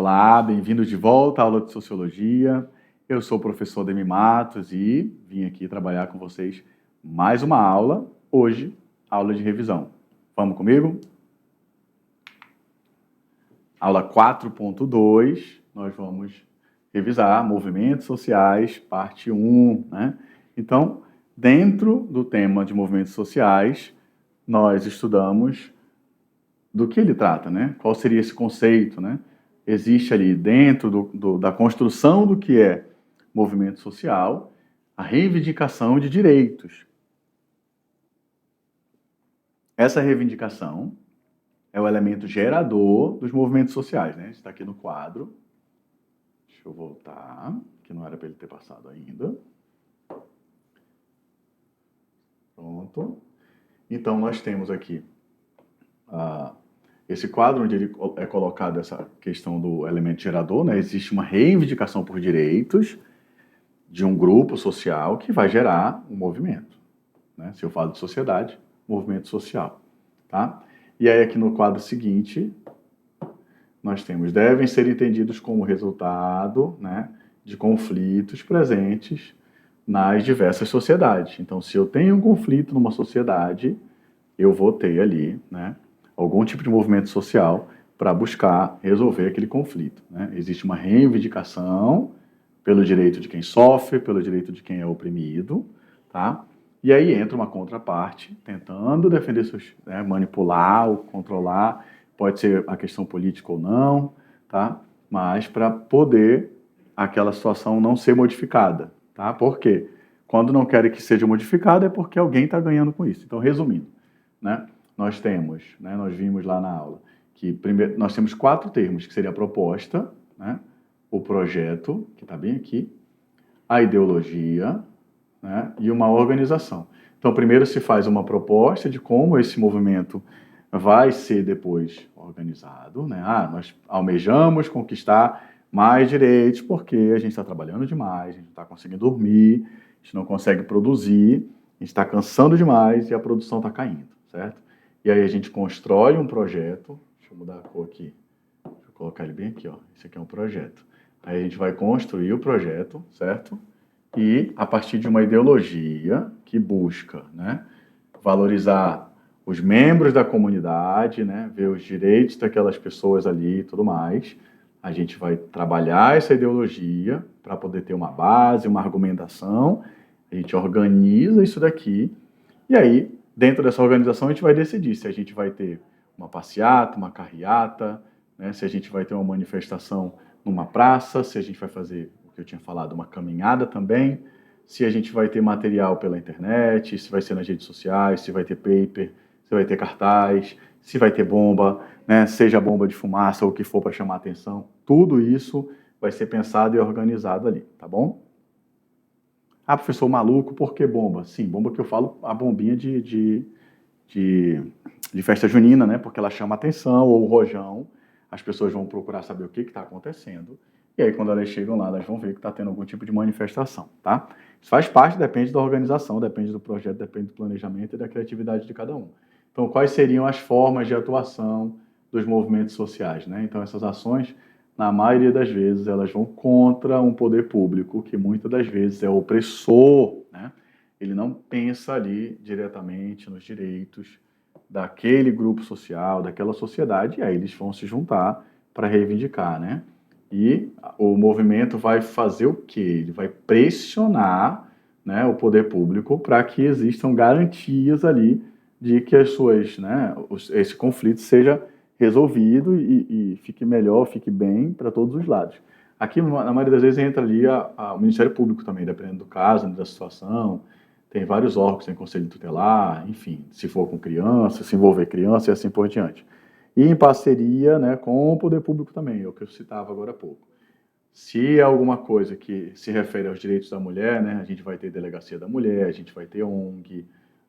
Olá, bem-vindos de volta à aula de Sociologia. Eu sou o professor Ademir Matos e vim aqui trabalhar com vocês mais uma aula, hoje, aula de revisão. Vamos comigo? Aula 4.2, nós vamos revisar movimentos sociais, parte 1, né? Então, dentro do tema de movimentos sociais, nós estudamos do que ele trata, né? Qual seria esse conceito, né? Existe ali dentro da construção do que é movimento social, a reivindicação de direitos. Essa reivindicação é o elemento gerador dos movimentos sociais, né? Está aqui no quadro. Deixa eu voltar, que não era para ele ter passado ainda. Pronto. Então, nós temos aqui esse quadro onde ele é colocado essa questão do elemento gerador, né? Existe uma reivindicação por direitos de um grupo social que vai gerar um movimento, né? Se eu falo de sociedade, movimento social, tá? E aí aqui no quadro seguinte, nós temos, devem ser entendidos como resultado, né, de conflitos presentes nas diversas sociedades. Então, se eu tenho um conflito numa sociedade, eu vou ter ali, né, algum tipo de movimento social para buscar resolver aquele conflito, né? Existe uma reivindicação pelo direito de quem sofre, pelo direito de quem é oprimido, tá? E aí entra uma contraparte tentando defender seus, né, manipular ou controlar, pode ser a questão política ou não, tá? Mas para poder aquela situação não ser modificada, tá? Por quê? Quando não querem que seja modificada é porque alguém está ganhando com isso. Então, resumindo, né? Nós temos, né, nós vimos lá na aula, que primeiro, nós temos 4 termos, que seria a proposta, né, o projeto, que está bem aqui, a ideologia, né, e uma organização. Então, primeiro se faz uma proposta de como esse movimento vai ser depois organizado, né? Nós almejamos conquistar mais direitos porque a gente está trabalhando demais, a gente não está conseguindo dormir, a gente não consegue produzir, a gente está cansando demais e a produção está caindo, certo? E aí a gente constrói um projeto, deixa eu mudar a cor aqui, deixa eu colocar ele bem aqui, ó. Esse aqui é um projeto. Aí a gente vai construir o projeto, certo? E a partir de uma ideologia que busca, né, valorizar os membros da comunidade, né, ver os direitos daquelas pessoas ali e tudo mais, a gente vai trabalhar essa ideologia para poder ter uma base, uma argumentação, a gente organiza isso daqui, e aí, dentro dessa organização, a gente vai decidir se a gente vai ter uma passeata, uma carreata, né, se a gente vai ter uma manifestação numa praça, se a gente vai fazer que eu tinha falado, uma caminhada também, se a gente vai ter material pela internet, se vai ser nas redes sociais, se vai ter paper, se vai ter cartaz, se vai ter bomba, né, seja bomba de fumaça ou o que for para chamar atenção, tudo isso vai ser pensado e organizado ali, tá bom? Professor, maluco, por que bomba? Sim, bomba que eu falo, a bombinha de festa junina, né, porque ela chama atenção, ou o rojão, as pessoas vão procurar saber o que está acontecendo, e aí, quando elas chegam lá, elas vão ver que está tendo algum tipo de manifestação, tá? Isso faz parte, depende da organização, depende do projeto, depende do planejamento e da criatividade de cada um. Então, quais seriam as formas de atuação dos movimentos sociais, né? Então, essas ações, na maioria das vezes, elas vão contra um poder público que muitas das vezes é opressor, né? Ele não pensa ali diretamente nos direitos daquele grupo social, daquela sociedade, e aí eles vão se juntar para reivindicar, né? E o movimento vai fazer o quê? Ele vai pressionar, né, o poder público para que existam garantias ali de que as suas, né, esse conflito seja resolvido e fique melhor, fique bem para todos os lados. Aqui, na maioria das vezes, entra ali o Ministério Público também, dependendo do caso, da situação. Tem vários órgãos, tem conselho tutelar, enfim, se for com criança, se envolver criança e assim por diante. E em parceria, né, com o poder público também, é o que eu citava agora há pouco. Se é alguma coisa que se refere aos direitos da mulher, né, a gente vai ter delegacia da mulher, a gente vai ter ONG,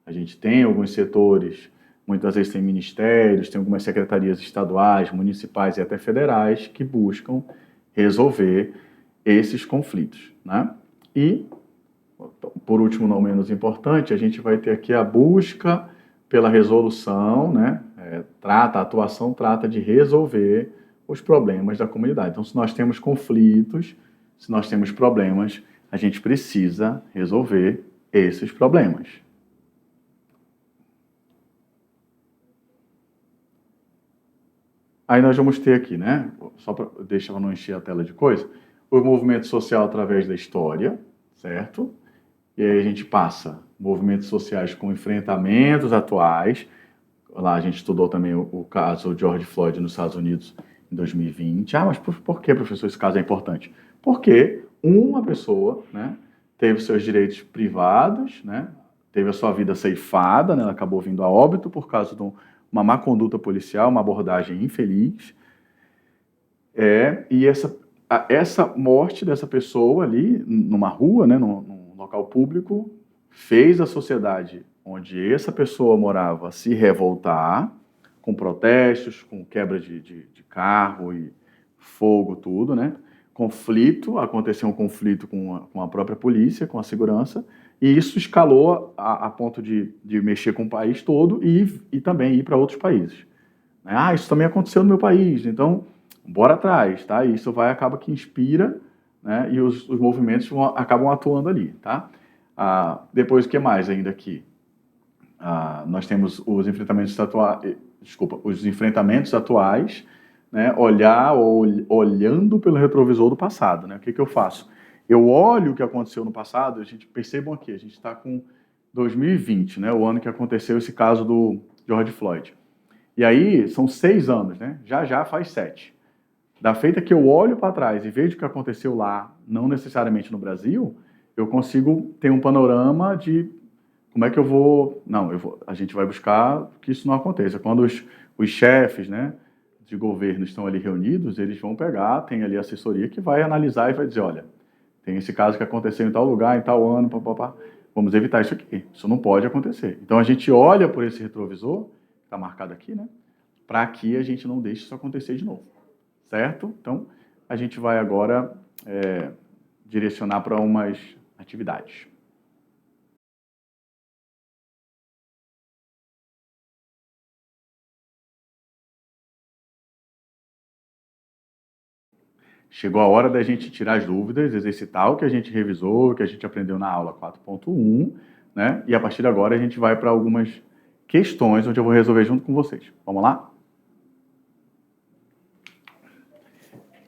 a gente tem alguns setores, muitas vezes tem ministérios, tem algumas secretarias estaduais, municipais e até federais que buscam resolver esses conflitos, né? E, por último, não menos importante, a gente vai ter aqui a busca pela resolução, né? A atuação trata de resolver os problemas da comunidade. Então, se nós temos conflitos, se nós temos problemas, a gente precisa resolver esses problemas. Aí nós vamos ter aqui, né? Só para deixa eu não encher a tela de coisa. O movimento social através da história, certo? E aí a gente passa movimentos sociais com enfrentamentos atuais. Lá a gente estudou também o caso George Floyd nos Estados Unidos em 2020. Ah, mas por que, professor, esse caso é importante? Porque uma pessoa, né, teve seus direitos privados, né, teve a sua vida ceifada, né, ela acabou vindo a óbito por causa de uma má conduta policial, uma abordagem infeliz. E essa morte dessa pessoa ali, numa rua, né, num local público, fez a sociedade onde essa pessoa morava se revoltar, com protestos, com quebra de carro e fogo, tudo, né? Conflito, aconteceu um conflito com a própria polícia, com a segurança, e isso escalou a ponto de mexer com o país todo e também ir para outros países. Ah, isso também aconteceu no meu país, então bora atrás, tá? E isso acaba que inspira, né? E os movimentos acabam atuando ali, tá? Depois, o que mais ainda aqui? Nós temos os enfrentamentos atuais, né? Olhando pelo retrovisor do passado, né? O que eu faço? Eu olho o que aconteceu no passado, a gente percebam aqui, a gente está com 2020, né? O ano que aconteceu esse caso do George Floyd. E aí, são 6 anos, né? Já faz 7. Da feita que eu olho para trás e vejo o que aconteceu lá, não necessariamente no Brasil, eu consigo ter um panorama de como é que eu vou... Não, a gente vai buscar que isso não aconteça. Quando os chefes, né, de governo estão ali reunidos, eles vão pegar, tem ali a assessoria que vai analisar e vai dizer, olha, tem esse caso que aconteceu em tal lugar, em tal ano, papapá, vamos evitar isso aqui. Isso não pode acontecer. Então a gente olha por esse retrovisor, está marcado aqui, né, para que a gente não deixe isso acontecer de novo. Certo? Então, a gente vai agora direcionar para umas atividades. Chegou a hora da gente tirar as dúvidas, exercitar o que a gente revisou, o que a gente aprendeu na aula 4.1, né? E a partir de agora a gente vai para algumas questões onde eu vou resolver junto com vocês. Vamos lá?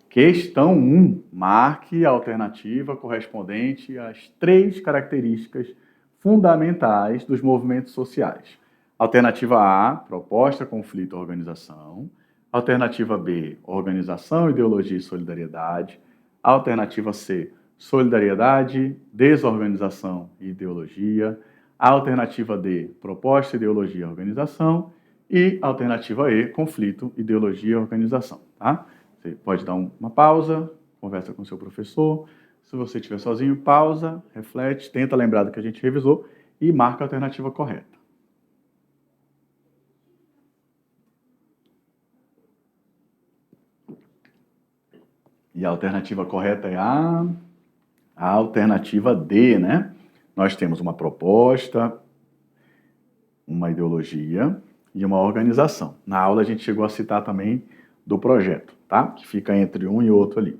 Questão 1. Marque a alternativa correspondente às 3 características fundamentais dos movimentos sociais. Alternativa A, proposta, conflito, organização. Alternativa B, organização, ideologia e solidariedade. Alternativa C, solidariedade, desorganização e ideologia. Alternativa D, proposta, ideologia e organização. E alternativa E, conflito, ideologia e organização. Tá? Você pode dar uma pausa, conversa com o seu professor. Se você estiver sozinho, pausa, reflete, tenta lembrar do que a gente revisou e marca a alternativa correta. E a alternativa correta é a alternativa D, né? Nós temos uma proposta, uma ideologia e uma organização. Na aula a gente chegou a citar também do projeto, tá? Que fica entre um e outro ali.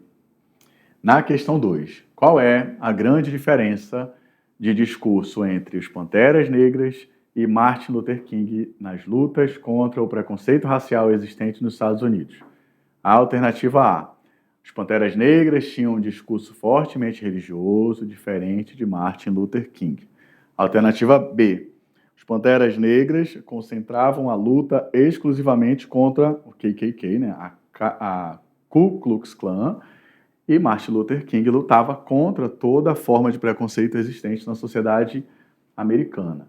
Na questão 2, qual é a grande diferença de discurso entre os Panteras Negras e Martin Luther King nas lutas contra o preconceito racial existente nos Estados Unidos? A alternativa A. Os Panteras Negras tinham um discurso fortemente religioso, diferente de Martin Luther King. Alternativa B. Os Panteras Negras concentravam a luta exclusivamente contra o KKK, né, a Ku Klux Klan, e Martin Luther King lutava contra toda forma de preconceito existente na sociedade americana.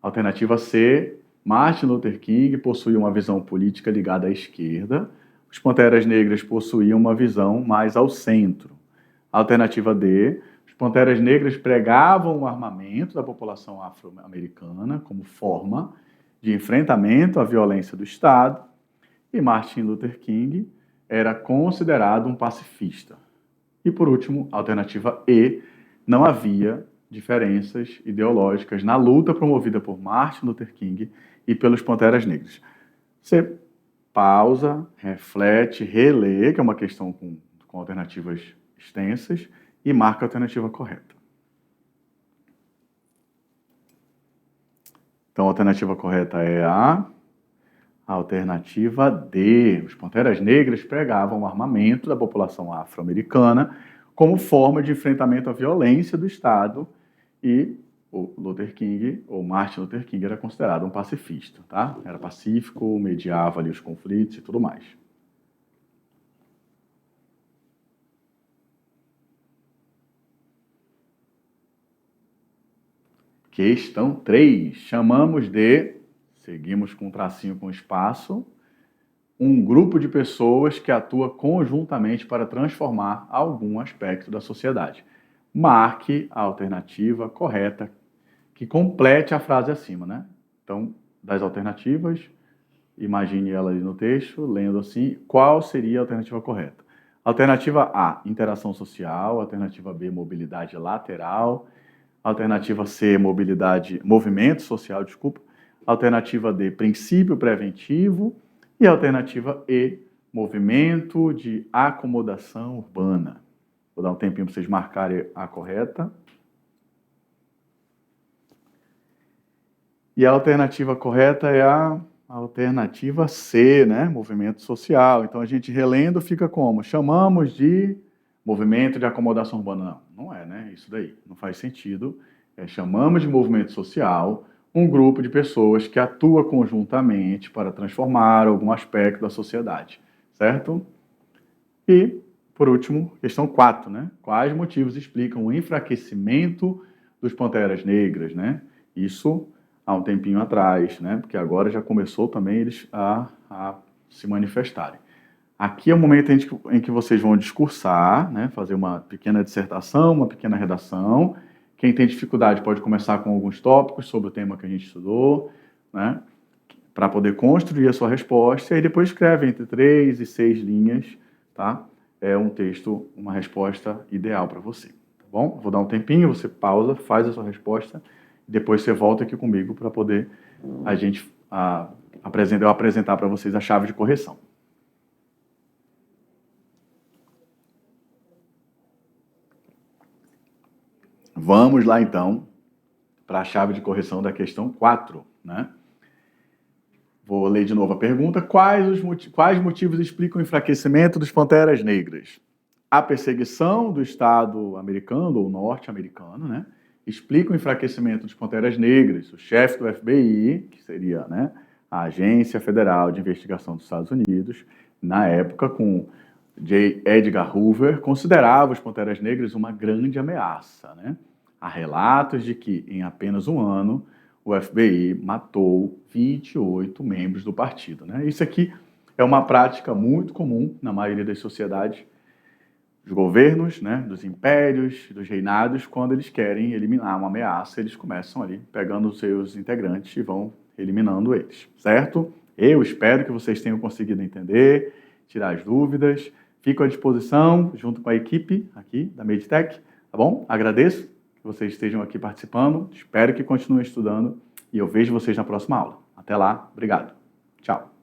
Alternativa C. Martin Luther King possuía uma visão política ligada à esquerda. Os Panteras Negras possuíam uma visão mais ao centro. Alternativa D. Os Panteras Negras pregavam o armamento da população afro-americana como forma de enfrentamento à violência do Estado. E Martin Luther King era considerado um pacifista. E, por último, alternativa E, não havia diferenças ideológicas na luta promovida por Martin Luther King e pelos Panteras Negras. Você pausa, reflete, relê, que é uma questão com alternativas extensas, e marca a alternativa correta. Então, a alternativa correta é a alternativa D. Os Panteras Negras pregavam o armamento da população afro-americana como forma de enfrentamento à violência do Estado, e o Luther King, ou Martin Luther King, era considerado um pacifista, tá? Era pacífico, mediava ali os conflitos e tudo mais. Questão 3. Chamamos de, seguimos com um tracinho com espaço, um grupo de pessoas que atua conjuntamente para transformar algum aspecto da sociedade. Marque a alternativa correta que complete a frase acima, né? Então, das alternativas, imagine ela ali no texto, lendo assim, qual seria a alternativa correta? Alternativa A, interação social. Alternativa B, mobilidade lateral. Alternativa C, movimento social, desculpa. Alternativa D, princípio preventivo. E alternativa E, movimento de acomodação urbana. Vou dar um tempinho para vocês marcarem a correta. E a alternativa correta é a alternativa C, né? Movimento social. Então, a gente relendo fica como? Chamamos de movimento de acomodação urbana. Não, não é, né? Isso daí não faz sentido. Chamamos de movimento social um grupo de pessoas que atua conjuntamente para transformar algum aspecto da sociedade, certo? E, por último, questão 4, né? Quais motivos explicam o enfraquecimento dos Panteras Negras, né? Isso há um tempinho atrás, né? Porque agora já começou também eles a se manifestarem. Aqui é o momento em que vocês vão discursar, né? Fazer uma pequena dissertação, uma pequena redação. Quem tem dificuldade pode começar com alguns tópicos sobre o tema que a gente estudou, né? Para poder construir a sua resposta, e aí depois escreve entre 3 e 6 linhas, tá? É um texto, uma resposta ideal para você, tá bom? Vou dar um tempinho, você pausa, faz a sua resposta, e depois você volta aqui comigo para poder eu apresentar para vocês a chave de correção. Vamos lá, então, para a chave de correção da questão 4, né? Vou ler de novo a pergunta. Quais motivos explicam o enfraquecimento dos Panteras Negras? A perseguição do Estado americano, ou norte-americano, né? Explica o enfraquecimento dos Panteras Negras. O chefe do FBI, que seria, né, a Agência Federal de Investigação dos Estados Unidos, na época, com J. Edgar Hoover, considerava os Panteras Negras uma grande ameaça, né? Há relatos de que, em apenas um ano, o FBI matou 28 membros do partido, né? Isso aqui é uma prática muito comum na maioria das sociedades, dos governos, né, dos impérios, dos reinados. Quando eles querem eliminar uma ameaça, eles começam ali pegando os seus integrantes e vão eliminando eles, certo? Eu espero que vocês tenham conseguido entender, tirar as dúvidas. Fico à disposição, junto com a equipe aqui da Meditech, tá bom? Agradeço que vocês estejam aqui participando, espero que continuem estudando e eu vejo vocês na próxima aula. Até lá, obrigado. Tchau.